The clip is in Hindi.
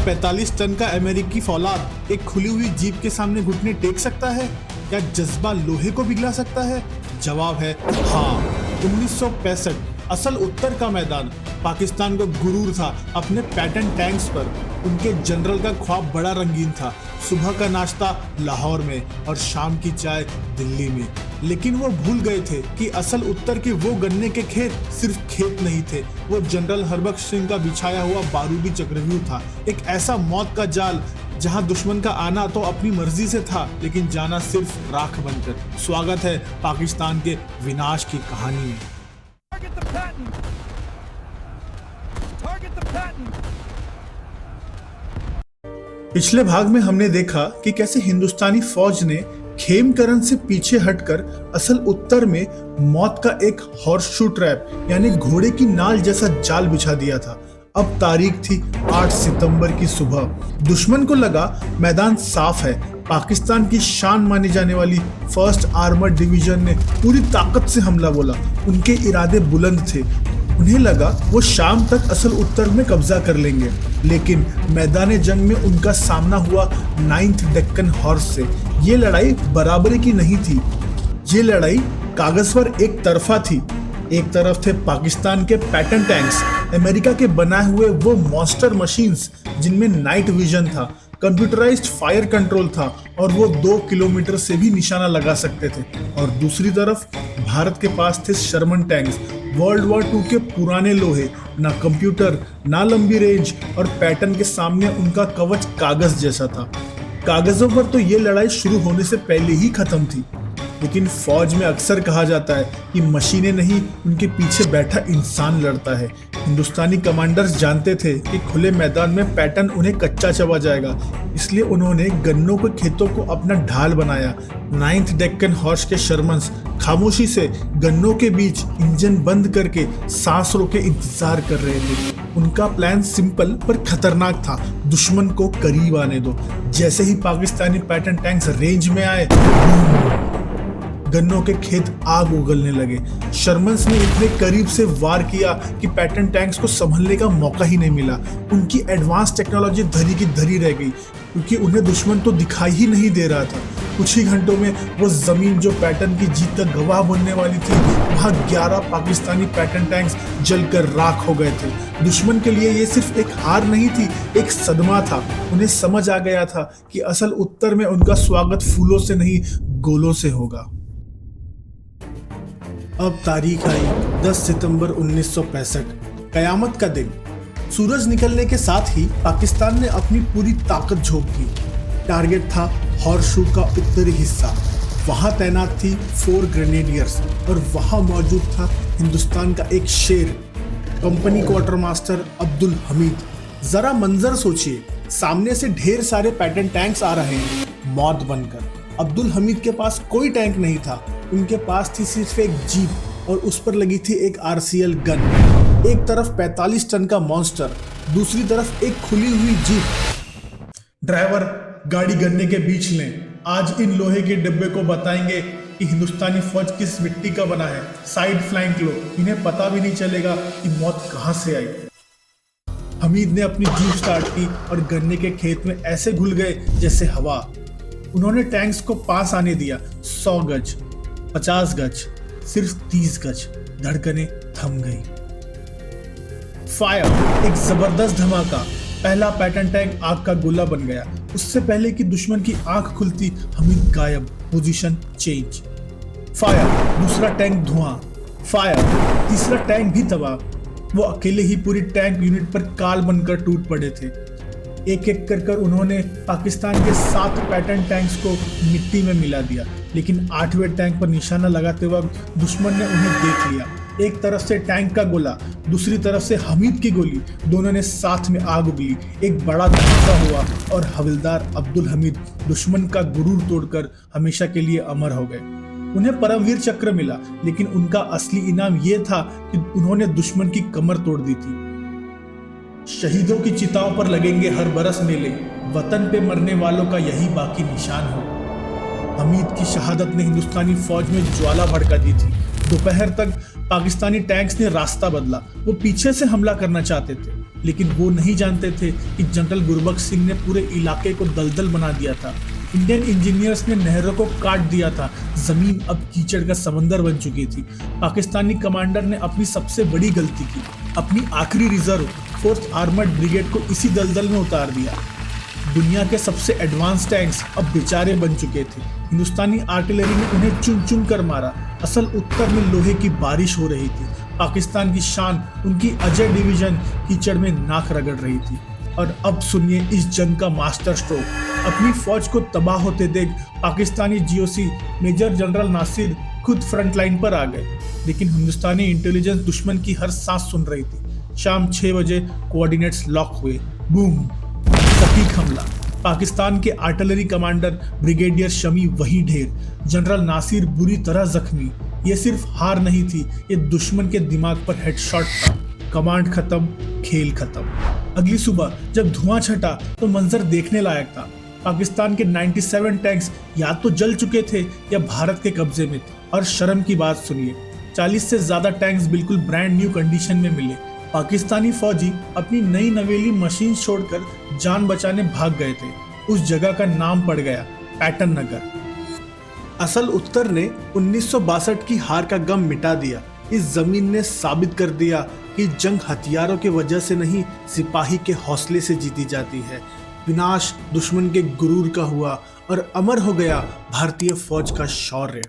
45 टन का अमेरिकी फौलाद एक खुली हुई जीप के सामने घुटने टेक सकता है? क्या जज्बा लोहे को पिघला सकता है? जवाब है हाँ। 1965 असल उत्तर का मैदान। पाकिस्तान को गुरूर था अपने पैटर्न टैंक्स पर। उनके जनरल का ख्वाब बड़ा रंगीन था, सुबह का नाश्ता लाहौर में और शाम की चाय दिल्ली में। लेकिन वो भूल गए थे कि असल उत्तर के वो गन्ने के खेत सिर्फ खेत नहीं थे, वो जनरल हरबख्श सिंह का बिछाया हुआ बारूदी चक्रव्यूह था। एक ऐसा मौत का जाल जहां दुश्मन का आना तो अपनी मर्जी से था, लेकिन जाना सिर्फ राख बनकर। स्वागत है पाकिस्तान के विनाश की कहानी में। पिछले भाग में हमने देखा कि कैसे हिंदुस्तानी फौज ने खेमकरन से पीछे हटकर असल उत्तर में मौत का एक हॉर्सशू ट्रैप यानी घोड़े की नाल जैसा जाल बिछा दिया था। अब तारीख थी 8 सितंबर की सुबह। दुश्मन को लगा मैदान साफ है। पाकिस्तान की शान मानी जाने वाली फर्स्ट आर्मर्ड डिवीजन ने पूरी ताकत से हमला बोला। उनके इरादे बुलंद थे। उन्हें लगा वो शाम तक असल उत्तर में कब्जा कर लेंगे, लेकिन मैदान जंग में उनका सामना हुआ 9th डेक्कन हॉर्स से। ये लड़ाई बराबरी की नहीं थी, ये लड़ाई कागज पर एक तरफा थी। एक तरफ थे पाकिस्तान के पैटर्न टैंक्स, अमेरिका के बनाए हुए वो मॉन्स्टर मशीन्स जिनमें नाइट विजन था, कंप्यूटराइज्ड फायर कंट्रोल था और वो 2 किलोमीटर से भी निशाना लगा सकते थे। और दूसरी तरफ भारत के पास थे शर्मन टैंक्स, वर्ल्ड वॉर 2 के पुराने लोहे, ना कंप्यूटर ना लंबी रेंज, और पैटर्न के सामने उनका कवच कागज जैसा था। कागजों पर तो ये लड़ाई शुरू होने से पहले ही खत्म थी, लेकिन फौज में अक्सर कहा जाता है कि मशीनें नहीं, उनके पीछे बैठा इंसान लड़ता है। हिंदुस्तानी कमांडर्स जानते थे कि खुले मैदान में पैटर्न उन्हें कच्चा चबा जाएगा, इसलिए उन्होंने गन्नों के खेतों को अपना ढाल बनाया। 9th डेक्कन हॉर्स के शर्मन्स खामोशी से गन्नों के बीच इंजन बंद करके सांस रोके इंतजार कर रहे थे। उनका प्लान सिंपल पर खतरनाक था, दुश्मन को करीब आने दो। जैसे ही पाकिस्तानी पैटर्न टैंक्स रेंज में आए, गन्नों के खेत आग उगलने लगे। शर्मन्स ने इतने करीब से वार किया कि पैटर्न टैंक्स को संभलने का मौका ही नहीं मिला। उनकी एडवांस टेक्नोलॉजी धरी की धरी रह गई, क्योंकि उन्हें दुश्मन तो दिखाई ही नहीं दे रहा था। कुछ ही घंटों में वो जमीन जो पैटर्न की जीत का गवाह बनने वाली थी, वहाँ 11 पाकिस्तानी पैटर्न टैंक्स जलकर राख हो गए थे। दुश्मन के लिए ये सिर्फ एक हार नहीं थी, एक सदमा था। उन्हें समझ आ गया था कि असल उत्तर में उनका स्वागत फूलों से नहीं, गोलों से होगा। अब तारीख आई 10 सितंबर 1965, कयामत का दिन। सूरज निकलने के साथ ही पाकिस्तान ने अपनी पूरी ताकत झोंक दी। टारगेट था हॉर्सशू का उत्तरी हिस्सा। वहां तैनात थी 4 ग्रेनेडियर्स और वहां मौजूद था हिंदुस्तान का एक शेर, company quarter master Abdul Hamid. जरा मंजर सोचिए, सामने से ढेर सारे पैटर्न टैंक्स आ रहे हैं मौत बनकर। अब्दुल हमीद के पास कोई टैंक नहीं था, उनके पास थी सिर्फ एक जीप और उस पर लगी थी एक RCL गन। एक तरफ 45 टन का मॉन्स्टर, दूसरी तरफ एक खुली हुई जीप। ड्राइवर, गाड़ी गन्ने के बीच लें। आज इन लोहे के डिब्बे को बताएंगे कि हिंदुस्तानी फौज किस मिट्टी का बना है। साइड फ्लैंक लो, इन्हें पता भी नहीं चलेगा कि मौत कहां से आई। हमीद ने अपनी जीप स्टार्ट की और गन्ने के खेत में ऐसे घुल गए जैसे हवा। उन्होंने टैंक्स को पास आने दिया। 100 गज, 50 गज, सिर्फ 30 गज। धड़कनें थम गई। फायर, एक जबरदस्त धमाका। पहला पैटर्न टैंक आग का गोला बन गया। उससे पहले कि दुश्मन की आंख खुलती, हमीद गायब, पोजीशन चेंज। फायर, दूसरा टैंक धुआं। फायर, तीसरा टैंक भी तबाह। वो अकेले ही पूरी टैंक यूनिट पर काल बनकर टूट पड़े थे। एक एक कर उन्होंने पाकिस्तान के 7 पैटर्न टैंक्स को मिट्टी में मिला दिया, लेकिन 8वें टैंक पर निशाना लगाते वक्त दुश्मन ने उन्हें देख लिया। एक तरफ से टैंक का गोला, दूसरी तरफ से हमीद की गोली, दोनों ने साथ में आग उगली। एक बड़ा धमाका हुआ और हवलदार अब्दुल हमीद दुश्मन का गुरूर तोड़कर हमेशा के लिए अमर हो गए। उन्हें परमवीर चक्र मिला, लेकिन उनका असली इनाम यह था कि उन्होंने दुश्मन की कमर तोड़ दी थी। शहीदों की चिताओं पर लगेंगे हर बरस मेले, वतन पे मरने वालों का यही बाकी निशान हो। हमीद की शहादत ने हिंदुस्तानी फौज में ज्वाला भड़का दी थी। दोपहर तक पाकिस्तानी टैंक्स ने रास्ता बदला। वो पीछे से हमला करना चाहते थे, लेकिन वो नहीं जानते थे कि जनरल गुरबख्श सिंह ने पूरे इलाके को दलदल बना दिया था। इंडियन इंजीनियर्स ने नहरों को काट दिया था, जमीन अब कीचड़ का समंदर बन चुकी थी। पाकिस्तानी कमांडर ने अपनी सबसे बड़ी गलती की, अपनी आखिरी रिजर्व फोर्थ आर्मर्ड ब्रिगेड को इसी दलदल में उतार दिया। दुनिया के सबसे एडवांस टैंक्स अब बेचारे बन चुके थे। हिंदुस्तानी आर्टिलरी ने उन्हें चुन चुन कर मारा। असल उत्तर में लोहे की बारिश हो रही थी। पाकिस्तान की शान, उनकी अजय डिवीजन कीचड़ में नाक रगड़ रही थी। और अब सुनिए इस जंग का मास्टर स्ट्रोक। अपनी फौज को तबाह होते देख Pakistani GOC major general Nasir खुद फ्रंट लाइन पर आ गए। लेकिन हिंदुस्तानी इंटेलिजेंस दुश्मन की हर सांस सुन रही थी। शाम 6 बजे कोऑर्डिनेट्स लॉक हुए। बूम, सटीक हमला। पाकिस्तान के आर्टिलरी कमांडर ब्रिगेडियर शमी वही ढेर, जनरल नासिर बुरी तरह जख्मी। ये सिर्फ हार नहीं थी, ये दुश्मन के दिमाग पर हेडशॉट था। कमांड खत्म, खेल खत्म। अगली सुबह जब धुआं छटा तो मंजर देखने लायक था। पाकिस्तान के 97 टैंक्स या तो जल चुके थे या भारत के कब्जे में थे। और शर्म की बात सुनिए, 40 से ज्यादा टैंक्स बिल्कुल ब्रांड न्यू कंडीशन में मिले। पाकिस्तानी फौजी अपनी नई नवेली मशीन छोड़कर जान बचाने भाग गए थे। उस जगह का नाम पड़ गया पैटर्न नगर। असल उत्तर ने 1962 की हार का गम मिटा दिया। इस जमीन ने साबित कर दिया कि जंग हथियारों के वजह से नहीं, सिपाही के हौसले से जीती जाती है। विनाश दुश्मन के गुरूर का हुआ और अमर हो गया भारतीय फौज का शौर्य।